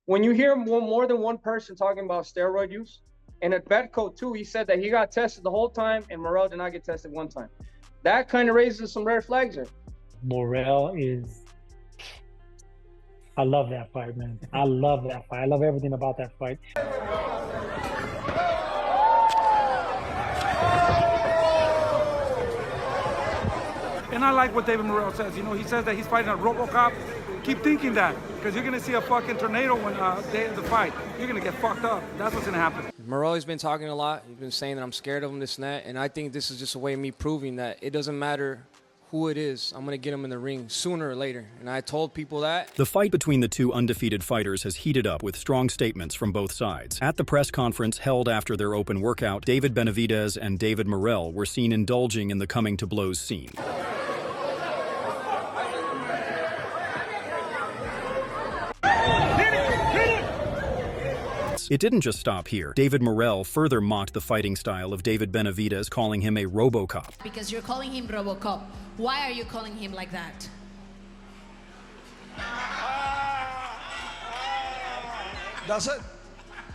when you hear more than one person talking about steroid use, and at Betco too, he said that he got tested the whole time and Morrell did not get tested one time. That kind of raises some red flags there. Morrell is, I love that fight, man. I love that fight. I love everything about that fight. And I like what David Morrell says. You know, he says that he's fighting a RoboCop. Keep thinking that, because you're going to see a fucking tornado when day of the fight. You're going to get fucked up. That's what's going to happen. Morrell's been talking a lot. He's been saying that I'm scared of him, this and that. And I think this is just a way of me proving that it doesn't matter who it is, I'm going to get him in the ring sooner or later. And I told people that. The fight between the two undefeated fighters has heated up with strong statements from both sides. At the press conference held after their open workout, David Benavidez and David Morrell were seen indulging in the coming to blows scene. It didn't just stop here. David Morrell further mocked the fighting style of David Benavidez, calling him a RoboCop. Because you're calling him RoboCop. Why are you calling him like that? That's it.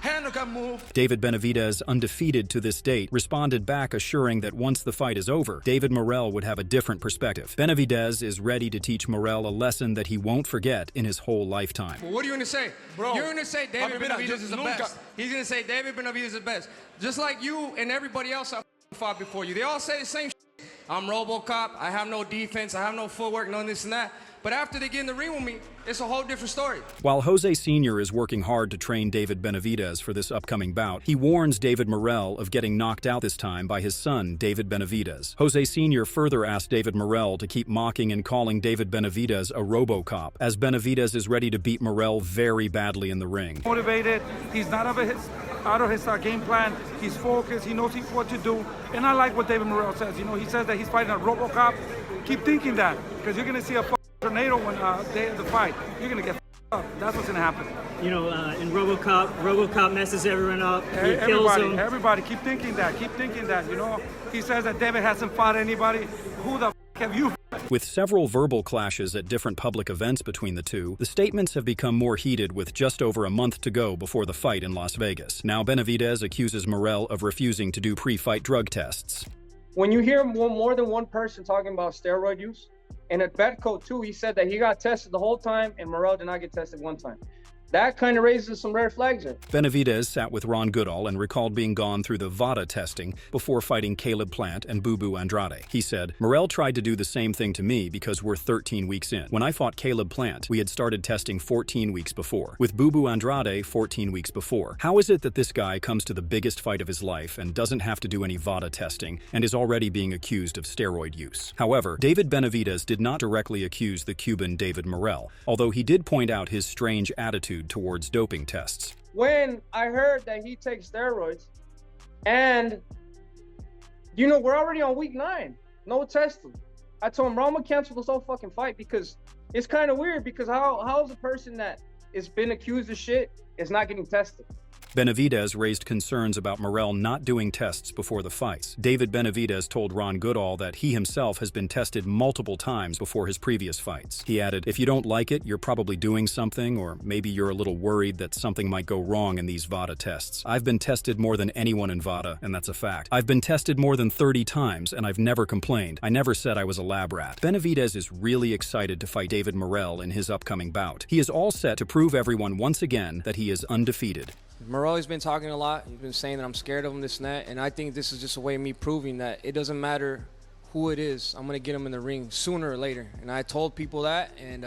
Hand can move. David Benavidez, undefeated to this date, responded back assuring that once the fight is over, David Morrell would have a different perspective. Benavidez is ready to teach Morrell a lesson that he won't forget in his whole lifetime. Well, what are you going to say? Bro, you're going to say David Benavidez is the best. He's going to say David Benavidez is the best. Just like you and everybody else I fought before you. They all say the same shit. I'm RoboCop. I have no defense. I have no footwork, none of this and that. But after they get in the ring with me, it's a whole different story. While Jose Sr. is working hard to train David Benavidez for this upcoming bout, he warns David Morrell of getting knocked out this time by his son, David Benavidez. Jose Sr. further asked David Morrell to keep mocking and calling David Benavidez a RoboCop, as Benavidez is ready to beat Morrell very badly in the ring. Motivated, he's not out of his game plan. He's focused, he knows what to do. And I like what David Morrell says. You know, he says that he's fighting a RoboCop. Keep thinking that, because you're going to see a tornado when day of the fight. You're going to get up. That's what's going to happen. You know, in RoboCop messes everyone up. He kills them. Everybody, keep thinking that. Keep thinking that, you know. He says that David hasn't fought anybody. Who the have you? With several verbal clashes at different public events between the two, the statements have become more heated with just over a month to go before the fight in Las Vegas. Now Benavidez accuses Morrell of refusing to do pre-fight drug tests. When you hear more than one person talking about steroid use, and at Betco too, he said that he got tested the whole time and Morrell did not get tested one time. That kind of raises some red flags there. Benavidez sat with Ron Goodall and recalled being gone through the VADA testing before fighting Caleb Plant and Boo Boo Andrade. He said, Morrell tried to do the same thing to me because we're 13 weeks in. When I fought Caleb Plant, we had started testing 14 weeks before. With Boo Boo Andrade, 14 weeks before. How is it that this guy comes to the biggest fight of his life and doesn't have to do any VADA testing and is already being accused of steroid use? However, David Benavidez did not directly accuse the Cuban David Morrell, although he did point out his strange attitude towards doping tests. When I heard that he takes steroids, and you know, we're already on week 9, no testing. I told him, bro, I'm gonna cancel this whole fucking fight, because it's kind of weird, because how is a person that has been accused of shit is not getting tested? Benavidez raised concerns about Morrell not doing tests before the fights. David Benavidez told Ron Goodall that he himself has been tested multiple times before his previous fights. He added, if you don't like it, you're probably doing something, or maybe you're a little worried that something might go wrong in these VADA tests. I've been tested more than anyone in VADA, and that's a fact. I've been tested more than 30 times, and I've never complained. I never said I was a lab rat. Benavidez is really excited to fight David Morrell in his upcoming bout. He is all set to prove everyone once again that he is undefeated. Morrell's been talking a lot. He's been saying that I'm scared of him, this and that. And I think this is just a way of me proving that it doesn't matter who it is. I'm going to get him in the ring sooner or later. And I told people that. And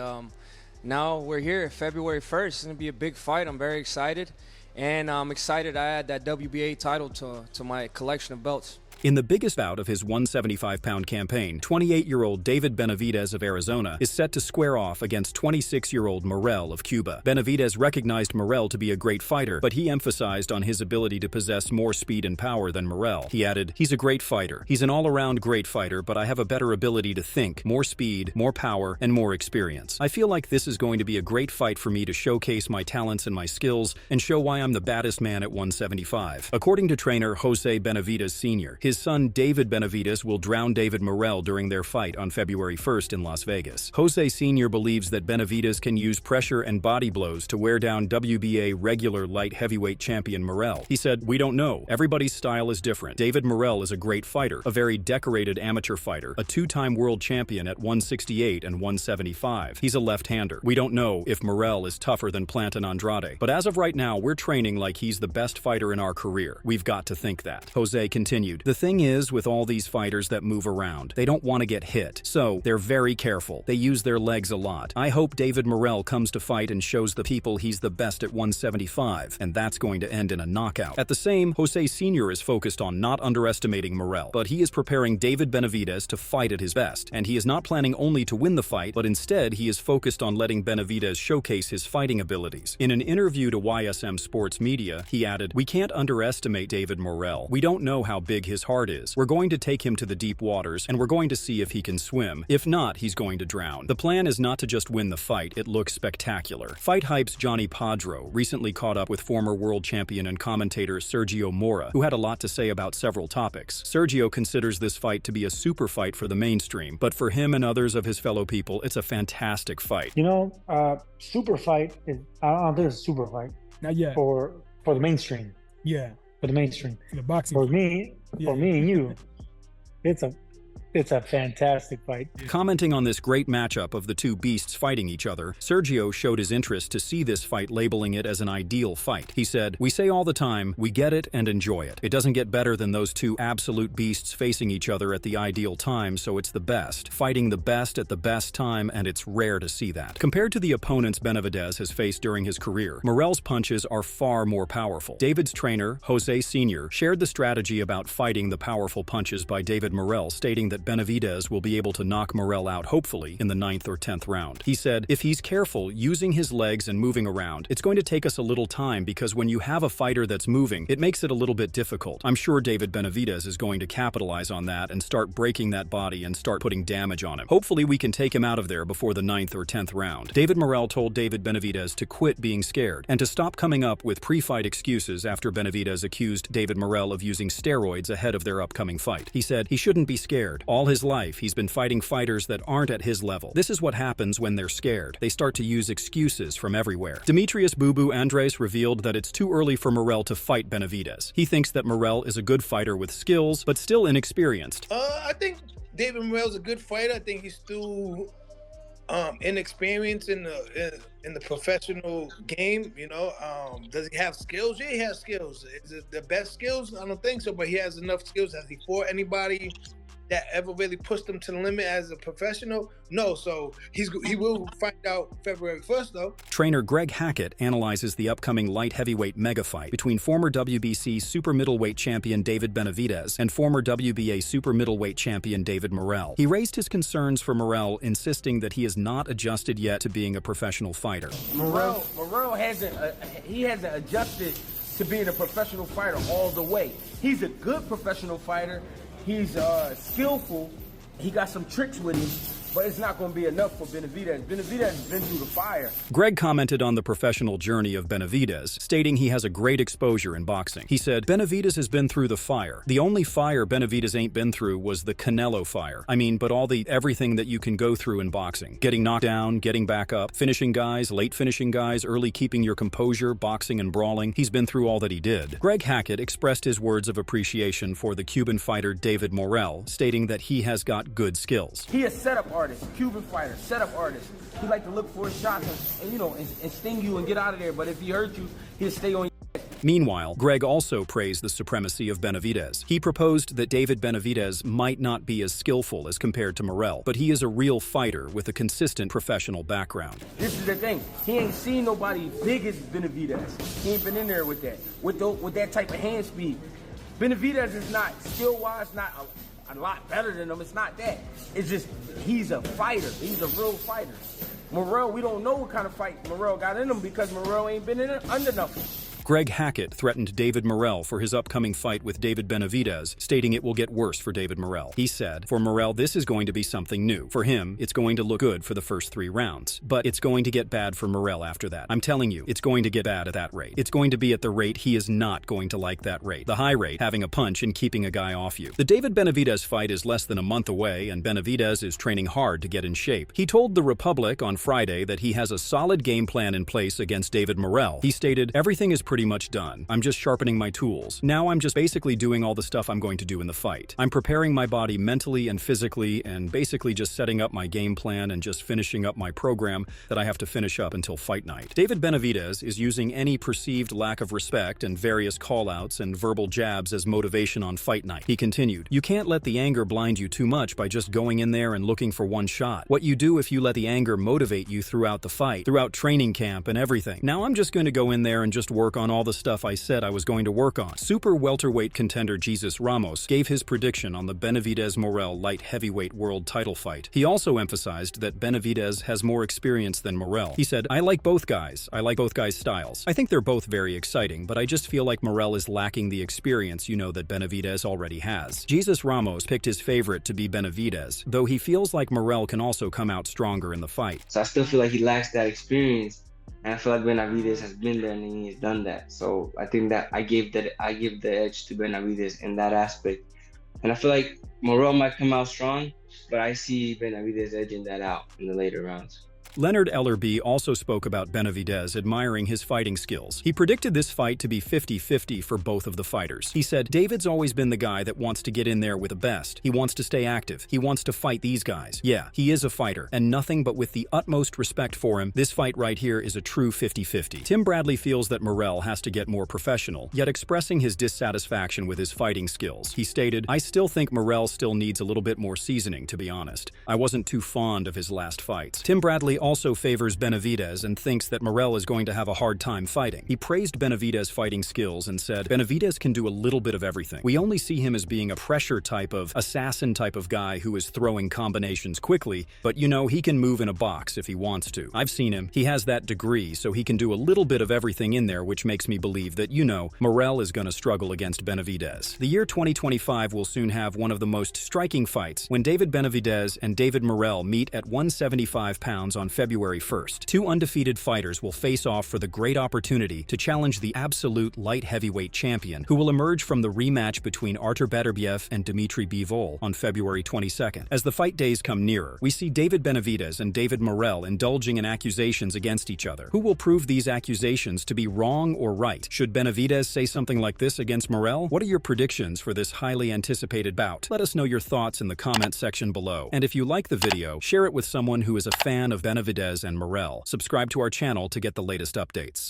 now we're here, February 1st. It's going to be a big fight. I'm very excited. And I'm excited I add that WBA title to my collection of belts. In the biggest bout of his 175-pound campaign, 28-year-old David Benavidez of Arizona is set to square off against 26-year-old Morrell of Cuba. Benavidez recognized Morrell to be a great fighter, but he emphasized on his ability to possess more speed and power than Morrell. He added, he's a great fighter. He's an all-around great fighter, but I have a better ability to think, more speed, more power, and more experience. I feel like this is going to be a great fight for me to showcase my talents and my skills and show why I'm the baddest man at 175. According to trainer Jose Benavidez Sr., his his son David Benavidez will drown David Morrell during their fight on February 1st in Las Vegas. Jose Sr. believes that Benavidez can use pressure and body blows to wear down WBA regular light heavyweight champion Morrell. He said, "We don't know. Everybody's style is different. David Morrell is a great fighter, a very decorated amateur fighter, a two-time world champion at 168 and 175. He's a left-hander. We don't know if Morrell is tougher than Plant and Andrade. But as of right now, we're training like he's the best fighter in our career. We've got to think that." Jose continued, "The thing is, with all these fighters that move around, they don't want to get hit. So they're very careful. They use their legs a lot. I hope David Morrell comes to fight and shows the people he's the best at 175, and that's going to end in a knockout." At the same, Jose Sr. is focused on not underestimating Morrell, but he is preparing David Benavidez to fight at his best, and he is not planning only to win the fight, but instead he is focused on letting Benavidez showcase his fighting abilities. In an interview to YSM Sports Media, he added, "We can't underestimate David Morrell. We don't know how big his heart is. We're going to take him to the deep waters, and we're going to see if he can swim. If not, he's going to drown. The plan is not to just win the fight, it looks spectacular." Fight Hype's Johnny Padro recently caught up with former world champion and commentator Sergio Mora, who had a lot to say about several topics. Sergio considers this fight to be a super fight for the mainstream, but for him and others of his fellow people, it's a fantastic fight. You know, super fight is, I don't think it's a super fight. Not yet. For the mainstream. Yeah. For the mainstream. For the boxing. For me and you, it's a fantastic fight. Commenting on this great matchup of the two beasts fighting each other, Sergio showed his interest to see this fight, labeling it as an ideal fight. He said, "We say all the time, we get it and enjoy it. It doesn't get better than those two absolute beasts facing each other at the ideal time, so it's the best. Fighting the best at the best time, and it's rare to see that." Compared to the opponents Benavidez has faced during his career, Morrell's punches are far more powerful. David's trainer, Jose Sr., shared the strategy about fighting the powerful punches by David Morrell, stating that Benavidez will be able to knock Morrell out, hopefully, in the 9th or 10th round. He said, "If he's careful, using his legs and moving around, it's going to take us a little time because when you have a fighter that's moving, it makes it a little bit difficult. I'm sure David Benavidez is going to capitalize on that and start breaking that body and start putting damage on him. Hopefully we can take him out of there before the 9th or 10th round." David Morrell told David Benavidez to quit being scared and to stop coming up with pre-fight excuses after Benavidez accused David Morrell of using steroids ahead of their upcoming fight. He said, "He shouldn't be scared. All his life, he's been fighting fighters that aren't at his level. This is what happens when they're scared. They start to use excuses from everywhere." Demetrius "Boo Boo" Andres revealed that it's too early for Morrell to fight Benavidez. He thinks that Morrell is a good fighter with skills, but still inexperienced. I think David Morrell's a good fighter. I think he's still inexperienced in the professional game. You know, does he have skills? Yeah, he has skills. Is it the best skills? I don't think so, but he has enough skills. Has he fought anybody that ever really pushed him to the limit as a professional? No, so he will find out February 1st, though. Trainer Greg Hackett analyzes the upcoming light heavyweight mega fight between former WBC super middleweight champion David Benavidez and former WBA super middleweight champion David Morrell. He raised his concerns for Morrell, insisting that he is not adjusted yet to being a professional fighter. Morrell hasn't adjusted to being a professional fighter all the way. He's a good professional fighter. He's skillful. He got some tricks with him, but it's not going to be enough for Benavidez. Benavidez has been through the fire. Greg commented on the professional journey of Benavidez, stating he has a great exposure in boxing. He said, "Benavidez has been through the fire. The only fire Benavidez ain't been through was the Canelo fire. I mean, but everything that you can go through in boxing. Getting knocked down, getting back up, finishing guys, late finishing guys, early keeping your composure, boxing and brawling. He's been through all that he did." Greg Hackett expressed his words of appreciation for the Cuban fighter David Morrell, stating that he has got good skills. He a setup artist, Cuban fighter, setup artist. He like to look for his shots and sting you and get out of there. But if he hurt you, he'll stay on your head. Meanwhile, Greg also praised the supremacy of Benavidez. He proposed that David Benavidez might not be as skillful as compared to Morrell, but he is a real fighter with a consistent professional background. This is the thing. He ain't seen nobody big as Benavidez. He ain't been in there with that. With that type of hand speed. Benavidez is not, skill-wise, not a lot better than him. It's not that. It's just he's a fighter. He's a real fighter. Morrell, we don't know what kind of fight Morrell got in him because Morrell ain't been under nothing. Greg Hackett threatened David Morrell for his upcoming fight with David Benavidez, stating it will get worse for David Morrell. He said, "For Morrell, this is going to be something new. For him, it's going to look good for the first 3 rounds. But it's going to get bad for Morrell after that. I'm telling you, it's going to get bad at that rate. It's going to be at the rate he is not going to like that rate. The high rate, having a punch and keeping a guy off you." The David Benavidez fight is less than a month away, and Benavidez is training hard to get in shape. He told The Republic on Friday that he has a solid game plan in place against David Morrell. He stated, "Everything is pretty much done. I'm just sharpening my tools. Now I'm just basically doing all the stuff I'm going to do in the fight. I'm preparing my body mentally and physically and basically just setting up my game plan and just finishing up my program that I have to finish up until fight night." David Benavidez is using any perceived lack of respect and various call-outs and verbal jabs as motivation on fight night. He continued, "You can't let the anger blind you too much by just going in there and looking for one shot. What you do if you let the anger motivate you throughout the fight, throughout training camp and everything. Now I'm just going to go in there and just work on all the stuff I said I was going to work on." Super welterweight contender Jesus Ramos gave his prediction on the Benavidez-Morrell light heavyweight world title fight. He also emphasized that Benavidez has more experience than Morrell. He said, "I like both guys. I like both guys' styles. I think they're both very exciting, but I just feel like Morrell is lacking the experience that Benavidez already has." Jesus Ramos picked his favorite to be Benavidez, though he feels like Morrell can also come out stronger in the fight. So I still feel like he lacks that experience, and I feel like Benavidez has been there and he's done that. So I think that I give the edge to Benavidez in that aspect. And I feel like Morrell might come out strong, but I see Benavidez edging that out in the later rounds. Leonard Ellerby also spoke about Benavidez, admiring his fighting skills. He predicted this fight to be 50-50 for both of the fighters. He said, "David's always been the guy that wants to get in there with the best. He wants to stay active. He wants to fight these guys. Yeah, he is a fighter, and nothing but with the utmost respect for him, this fight right here is a true 50-50. Tim Bradley feels that Morrell has to get more professional, yet expressing his dissatisfaction with his fighting skills. He stated, "I still think Morrell still needs a little bit more seasoning, to be honest. I wasn't too fond of his last fights." Tim Bradley also favors Benavidez and thinks that Morrell is going to have a hard time fighting. He praised Benavidez' fighting skills and said, "Benavidez can do a little bit of everything. We only see him as being a pressure type of, assassin type of guy who is throwing combinations quickly, but he can move in a box if he wants to. I've seen him. He has that degree, so he can do a little bit of everything in there, which makes me believe that, Morrell is going to struggle against Benavidez." The year 2025 will soon have one of the most striking fights when David Benavidez and David Morrell meet at 175 pounds on February 1st. 2 undefeated fighters will face off for the great opportunity to challenge the absolute light heavyweight champion, who will emerge from the rematch between Artur Beterbiev and Dmitry Bivol on February 22nd. As the fight days come nearer, we see David Benavidez and David Morrell indulging in accusations against each other. Who will prove these accusations to be wrong or right? Should Benavidez say something like this against Morrell? What are your predictions for this highly anticipated bout? Let us know your thoughts in the comment section below. And if you like the video, share it with someone who is a fan of Benavidez and Morrell. Subscribe to our channel to get the latest updates.